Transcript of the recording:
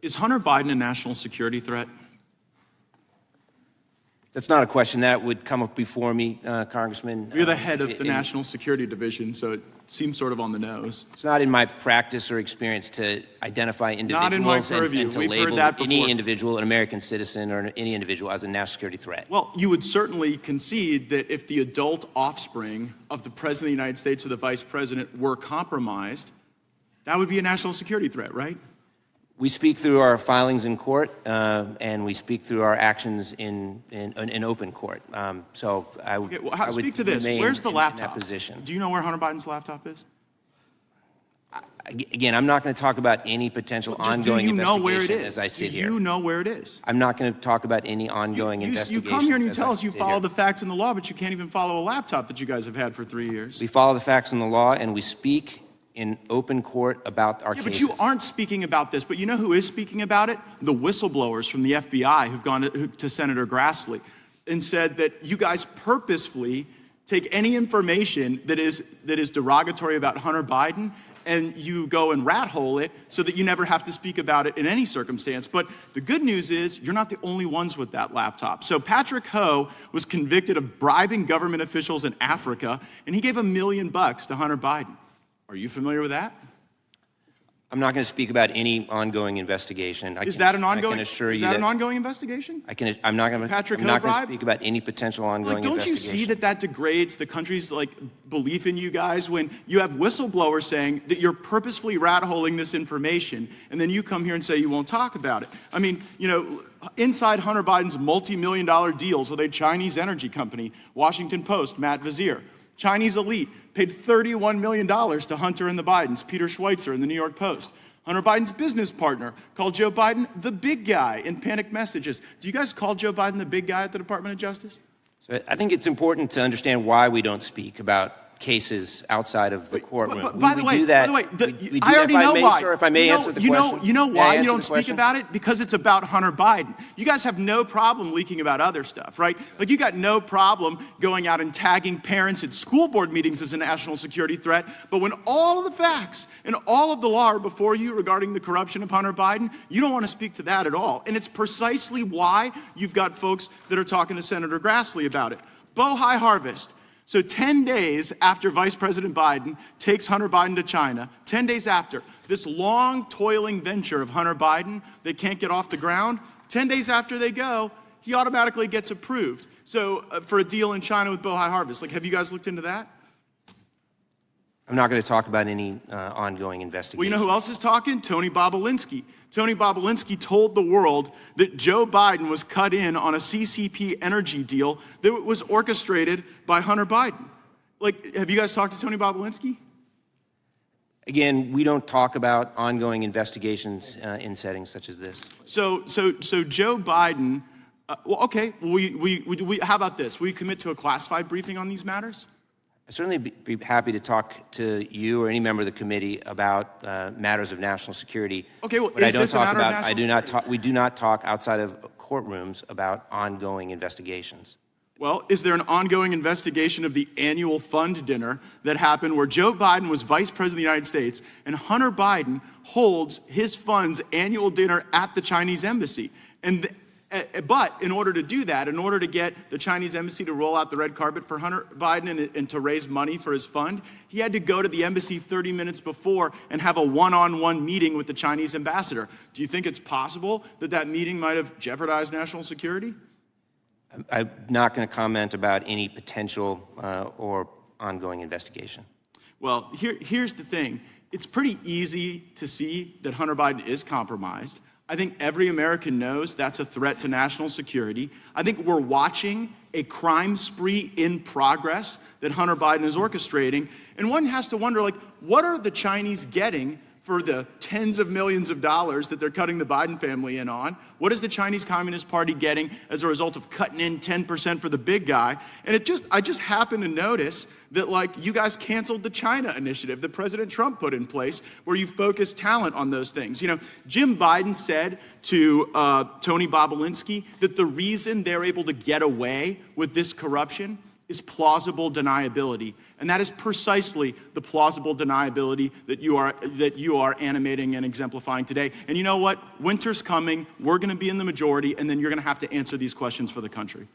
Is Hunter Biden a national security threat? That's not a question that would come up before me, Congressman. You're the head of the National Security Division, so it seems sort of on the nose. It's not in my practice or experience to identify individuals not in my purview. and to We've label heard that any individual, an American citizen, or any individual as a national security threat. Well, you would certainly concede that if the adult offspring of the President of the United States or the Vice President were compromised, that would be a national security threat, right? We speak through our filings in court, and we speak through our actions in open court. So I would, okay, well, I would speak to this. Where's the laptop? In that position. Do you know where Hunter Biden's laptop is? Again, I'm not going to talk about any potential ongoing investigation as I sit here. Do you know where it is? I'm not going to talk about any ongoing investigation. You come here and you tell us you follow the facts and the law, but you can't even follow a laptop that you guys have had for 3 years. We follow the facts and the law, and we speak in open court about our cases. But you aren't speaking about this. But you know who is speaking about it? The whistleblowers from the FBI who've gone to Senator Grassley and said that you guys purposefully take any information that is derogatory about Hunter Biden and you go and rat hole it so that you never have to speak about it in any circumstance. But the good news is you're not the only ones with that laptop. So Patrick Ho was convicted of bribing government officials in Africa, and he gave $1 million to Hunter Biden. Are you familiar with that? I'm not going to speak about any ongoing investigation. Is that an ongoing investigation? I'm not going to speak about any potential ongoing investigation. Don't you see that degrades the country's belief in you guys when you have whistleblowers saying that you're purposefully rat-holing this information, and then you come here and say you won't talk about it? I mean, you know, inside Hunter Biden's multi-million-dollar deals with a Chinese energy company, Washington Post, Matt Vizier, Chinese elite paid $31 million to Hunter and the Bidens, Peter Schweitzer in the New York Post. Hunter Biden's business partner called Joe Biden the big guy in panicked messages. Do you guys call Joe Biden the big guy at the Department of Justice? So I think it's important to understand why we don't speak about cases outside of the courtroom. By the way, I already know why. Sir, if I may answer the question. You know why you don't speak about it? Because it's about Hunter Biden. You guys have no problem leaking about other stuff, right? Like, you got no problem going out and tagging parents at school board meetings as a national security threat. But when all of the facts and all of the law are before you regarding the corruption of Hunter Biden, you don't want to speak to that at all. And it's precisely why you've got folks that are talking to Senator Grassley about it. Bohai Harvest. So 10 days after Vice President Biden takes Hunter Biden to China, 10 days after this long, toiling venture of Hunter Biden that can't get off the ground, 10 days after they go, he automatically gets approved. So for a deal in China with Bohai Harvest. Have you guys looked into that? I'm not going to talk about any ongoing investigation. Well, you know who else is talking? Tony Bobolinsky. Tony Bobolinsky told the world that Joe Biden was cut in on a CCP energy deal that was orchestrated by Hunter Biden. Have you guys talked to Tony Bobolinsky? Again, we don't talk about ongoing investigations in settings such as this. So Joe Biden, how about this? Will you commit to a classified briefing on these matters? I'd certainly be happy to talk to you or any member of the committee about matters of national security. Okay, well, but is this a matter of national security? We do not talk outside of courtrooms about ongoing investigations. Well, is there an ongoing investigation of the annual fund dinner that happened where Joe Biden was Vice President of the United States and Hunter Biden holds his fund's annual dinner at the Chinese embassy? But in order to do that, in order to get the Chinese embassy to roll out the red carpet for Hunter Biden and to raise money for his fund, he had to go to the embassy 30 minutes before and have a one-on-one meeting with the Chinese ambassador. Do you think it's possible that that meeting might have jeopardized national security? I'm not going to comment about any potential or ongoing investigation. Well, here's the thing. It's pretty easy to see that Hunter Biden is compromised. I think every American knows that's a threat to national security. I think we're watching a crime spree in progress that Hunter Biden is orchestrating. And one has to wonder, what are the Chinese getting for the tens of millions of dollars that they're cutting the Biden family in on? What is the Chinese Communist Party getting as a result of cutting in 10% for the big guy? And I just happened to notice that you guys canceled the China initiative that President Trump put in place where you focus talent on those things. Jim Biden said to Tony Bobolinsky that the reason they're able to get away with this corruption is plausible deniability. And that is precisely the plausible deniability that you are animating and exemplifying today. And you know what? Winter's coming, we're gonna be in the majority, and then you're gonna have to answer these questions for the country.